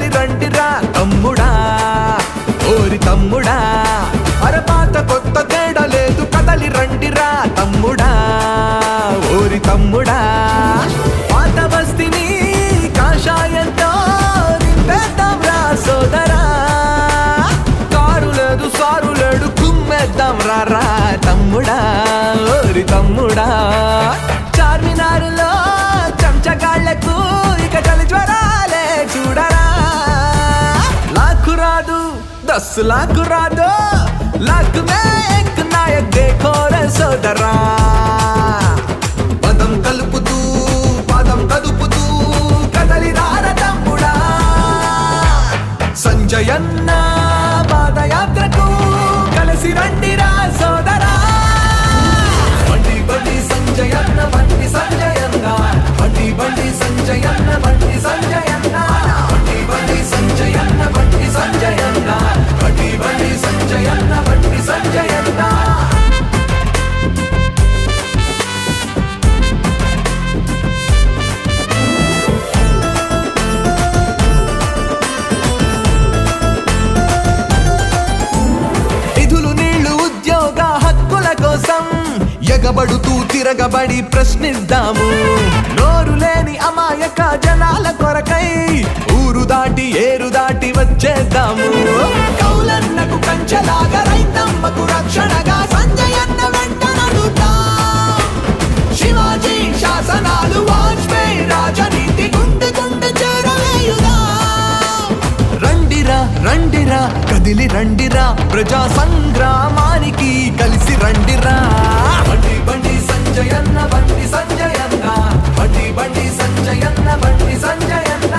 కదలి రండిరా తమ్ముడా ఓరి తమ్ముడా అరపాత కొత్త తేడా లేదు కదలి రండిరా తమ్ముడా ఓరి తమ్ముడా పాత బస్తిని కాషాయంతో నింపేద్దాం రా సోదరా కారు లేదు సారు లేడు కుమ్మేద్దాం రా తమ్ముడా ఓరి తమ్ముడా చార్మినారులో చెంచగాళ్లకు ఇక చలి జ్వరాలే చూడరా లాక్కు రాదు 10 लाख రాదు लाख में एक नायक देखो रे సోదరా పదం కలుపుతూ పదం కదుపుతూ కదలి రార తమ్ముడా సంజయన్న పాదయాత్రకు కలిసి రండిరా సోదరా బండి బండి సంజయన్న బండి సంజయన్న బండి బండి సంజయన్న బండి సంజయన్న బండి బండి సంజయన్న బండి సంజయన్న బండి బండి సంజయన్న బండి సంజయన్న నిధులు నీళ్లు ఉద్యోగ హక్కుల కోసం ఎగబడుతూ తిరగబడి ప్రశ్నిద్దాము నోరు లేని అమాయక జనాల కొరకై ఊరు దాటి ఏరు దాటి వచ్చేద్దాము కౌలన్నకు కంచెలాగా రైతమ్మకు రక్షణగా సంజయన్న వెంట నడుద్దాం శివాజీ శాసనాలు వాజ్పేయి రాజనీతి గుండె గుండె చేరవేయుదాం రండిరా రండిరా కదిలి రండిరా ప్రజా సంగ్రామానికి కలిసి రండిరా బండి బండి సంజయన్న బండి సంజయన్న బండి బండి సంజయన్న బండి సంజయన్న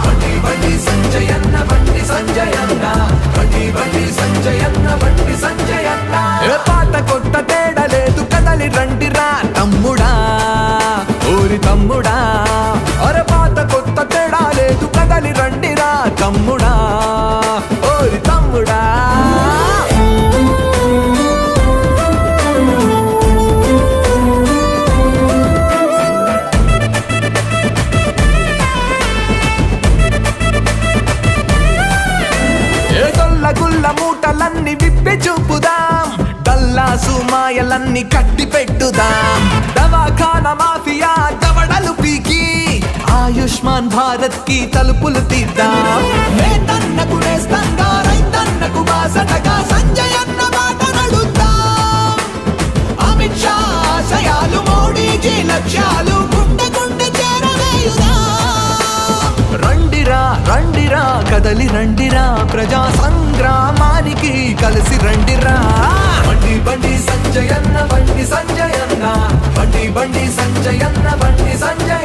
బండి బండి సంజయన్న బండి సంజయన్న బండి బండి సంజయన్న బండి సంజయన్న పాత కొత్త తేడా లేదు కదలి రండిరా తమ్ముడా ఓరి తమ్ముడా అరే పాత కొత్త తేడా లేదు కదలి రండిరా తమ్ముడా ఓరి తమ్ముడా గుల్ల మూటలన్నీ విప్పి చూపుదాం డల్లాసు మాయలన్నీ కట్టి పెట్టుదాం దవాఖానా మాఫియా దవడలు పీకి ఆయుష్మాన్ భారత్ కి తలుపులు తీద్దాం నేతన్నకు నేస్తంగా రైతన్నకు బాసటగా సంజయన్న బాట నడుద్దాం అమిత్ షా ఆశయాలు మోడీజీ లక్ష్యాలు గుండె గుండె చేరవేయుదాం రండిరా రండిరా కదలి రండిరా ప్రజా సంగ్రామానికి కలిసి రండిరా బండి బండి సంజయన్న బండి సంజయన్న బండి బండి సంజయన్న బండి సంజయన్న